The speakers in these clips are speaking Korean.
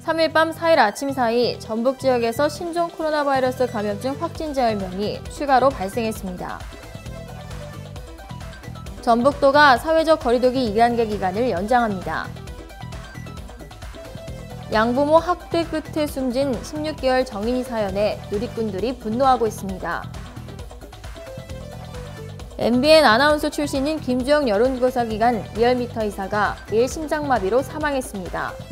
3일 밤 4일 아침 사이 전북 지역에서 신종 코로나 바이러스 감염증 확진자 10명이 추가로 발생했습니다. 전북도가 사회적 거리두기 2단계 기간을 연장합니다. 양부모 학대 끝에 숨진 16개월 정인이 사연에 누리꾼들이 분노하고 있습니다. MBN 아나운서 출신인 김주영 여론조사기관 리얼미터 이사가 내일 심장마비로 사망했습니다.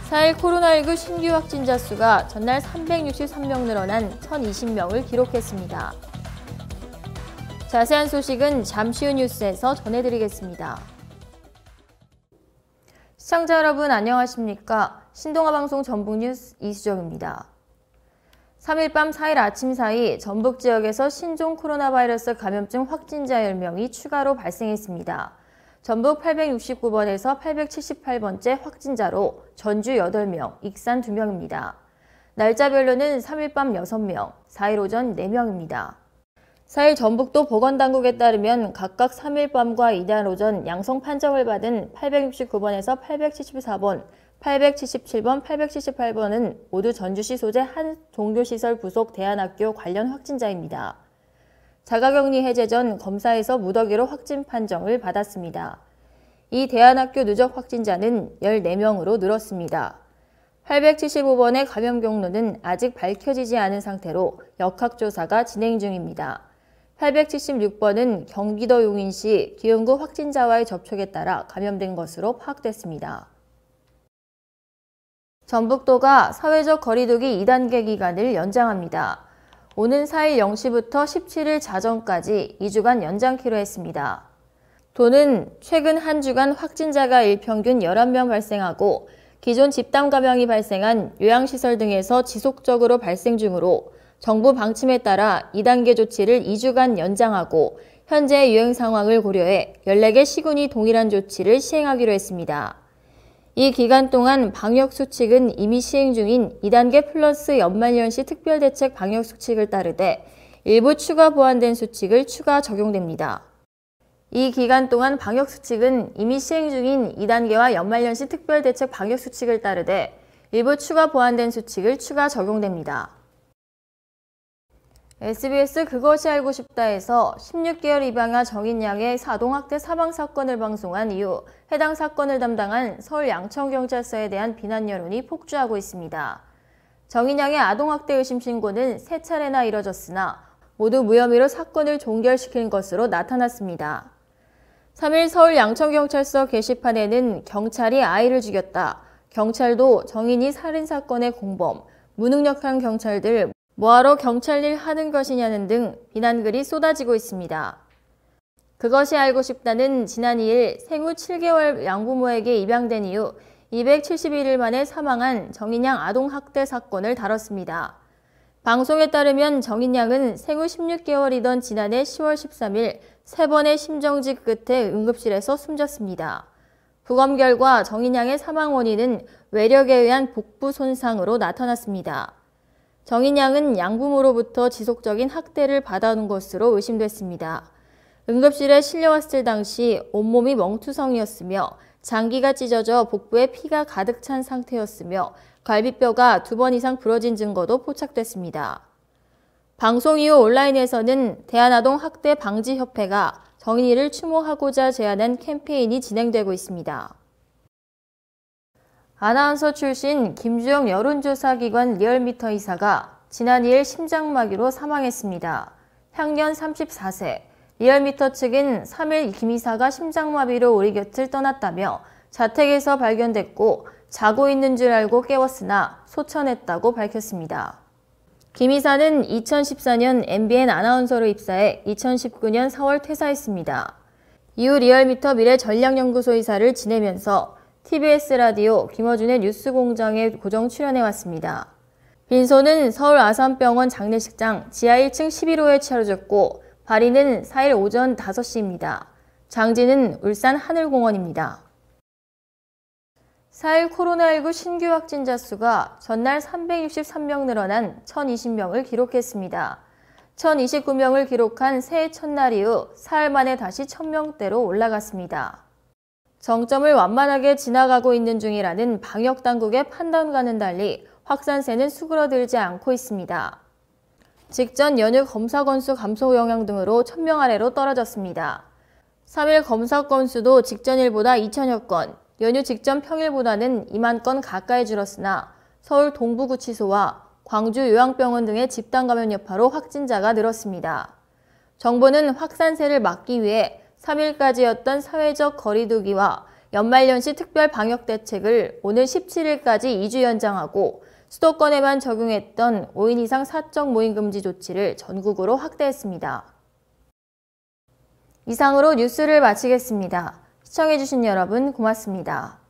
4일 코로나19 신규 확진자 수가 전날 363명 늘어난 1,020명을 기록했습니다. 자세한 소식은 잠시 후 뉴스에서 전해드리겠습니다. 시청자 여러분 안녕하십니까? 신동아방송 전북뉴스 이수정입니다. 3일 밤 4일 아침 사이 전북 지역에서 신종 코로나 바이러스 감염증 확진자 10명이 추가로 발생했습니다. 전북 869번에서 878번째 확진자로 전주 8명, 익산 2명입니다. 날짜별로는 3일 밤 6명, 4일 오전 4명입니다. 4일 전북도 보건당국에 따르면 각각 3일 밤과 이날 오전 양성 판정을 받은 869번에서 874번, 877번, 878번은 모두 전주시 소재 한 종교시설 부속 대안학교 관련 확진자입니다. 자가격리 해제 전 검사에서 무더기로 확진 판정을 받았습니다. 이 대안학교 누적 확진자는 14명으로 늘었습니다. 875번의 감염 경로는 아직 밝혀지지 않은 상태로 역학조사가 진행 중입니다. 876번은 경기도 용인시 기흥구 확진자와의 접촉에 따라 감염된 것으로 파악됐습니다. 전북도가 사회적 거리두기 2단계 기간을 연장합니다. 오는 4일 0시부터 17일 자정까지 2주간 연장키로 했습니다. 도는 최근 한 주간 확진자가 일평균 11명 발생하고 기존 집단 감염이 발생한 요양시설 등에서 지속적으로 발생 중으로 정부 방침에 따라 2단계 조치를 2주간 연장하고 현재 유행 상황을 고려해 14개 시군이 동일한 조치를 시행하기로 했습니다. 이 기간 동안 방역수칙은 이미 시행 중인 2단계 플러스 연말연시 특별대책 방역수칙을 따르되 일부 추가 보완된 수칙을 추가 적용됩니다. 이 기간 동안 방역수칙은 이미 시행 중인 2단계와 연말연시 특별대책 방역수칙을 따르되 일부 추가 보완된 수칙을 추가 적용됩니다. SBS 그것이 알고 싶다에서 16개월 입양아 정인양의 아동학대 사망사건을 방송한 이후 해당 사건을 담당한 서울 양천경찰서에 대한 비난 여론이 폭주하고 있습니다. 정인양의 아동학대 의심 신고는 3차례나 이뤄졌으나 모두 무혐의로 사건을 종결시킨 것으로 나타났습니다. 3일 서울 양천경찰서 게시판에는 경찰이 아이를 죽였다, 경찰도 정인이 살인사건의 공범, 무능력한 경찰들 뭐하러 경찰 일 하는 것이냐는 등 비난글이 쏟아지고 있습니다. 그것이 알고 싶다는 지난 2일 생후 7개월 양부모에게 입양된 이후 271일 만에 사망한 정인양 아동학대 사건을 다뤘습니다. 방송에 따르면 정인양은 생후 16개월이던 지난해 10월 13일 3번의 심정지 끝에 응급실에서 숨졌습니다. 부검 결과 정인양의 사망 원인은 외력에 의한 복부 손상으로 나타났습니다. 정인양은 양부모로부터 지속적인 학대를 받아온 것으로 의심됐습니다. 응급실에 실려왔을 당시 온몸이 멍투성이었으며 장기가 찢어져 복부에 피가 가득 찬 상태였으며 갈비뼈가 2번 이상 부러진 증거도 포착됐습니다. 방송 이후 온라인에서는 대한아동학대방지협회가 정인이를 추모하고자 제안한 캠페인이 진행되고 있습니다. 아나운서 출신 김주영 여론조사기관 리얼미터 이사가 지난 2일 심장마비로 사망했습니다. 향년 34세. 리얼미터 측은 3일 김 이사가 심장마비로 우리 곁을 떠났다며 자택에서 발견됐고 자고 있는 줄 알고 깨웠으나 소천했다고 밝혔습니다. 김 이사는 2014년 MBN 아나운서로 입사해 2019년 4월 퇴사했습니다. 이후 리얼미터 미래전략연구소 이사를 지내면서 TBS 라디오 김어준의 뉴스공장에 고정 출연해왔습니다. 빈소는 서울 아산병원 장례식장 지하 1층 11호에 차려졌고 발인은 4일 오전 5시입니다. 장지는 울산 하늘공원입니다. 4일 코로나19 신규 확진자 수가 전날 363명 늘어난 1,020명을 기록했습니다. 1,029명을 기록한 새해 첫날 이후 사흘 만에 다시 1,000명대로 올라갔습니다. 정점을 완만하게 지나가고 있는 중이라는 방역당국의 판단과는 달리 확산세는 수그러들지 않고 있습니다. 직전 연휴 검사 건수 감소 영향 등으로 1000명 아래로 떨어졌습니다. 3일 검사 건수도 직전일보다 2000여 건, 연휴 직전 평일보다는 2만 건 가까이 줄었으나 서울 동부구치소와 광주 요양병원 등의 집단 감염 여파로 확진자가 늘었습니다. 정부는 확산세를 막기 위해 3일까지였던 사회적 거리 두기와 연말연시 특별 방역 대책을 오늘 17일까지 2주 연장하고 수도권에만 적용했던 5인 이상 사적 모임 금지 조치를 전국으로 확대했습니다. 이상으로 뉴스를 마치겠습니다. 시청해주신 여러분 고맙습니다.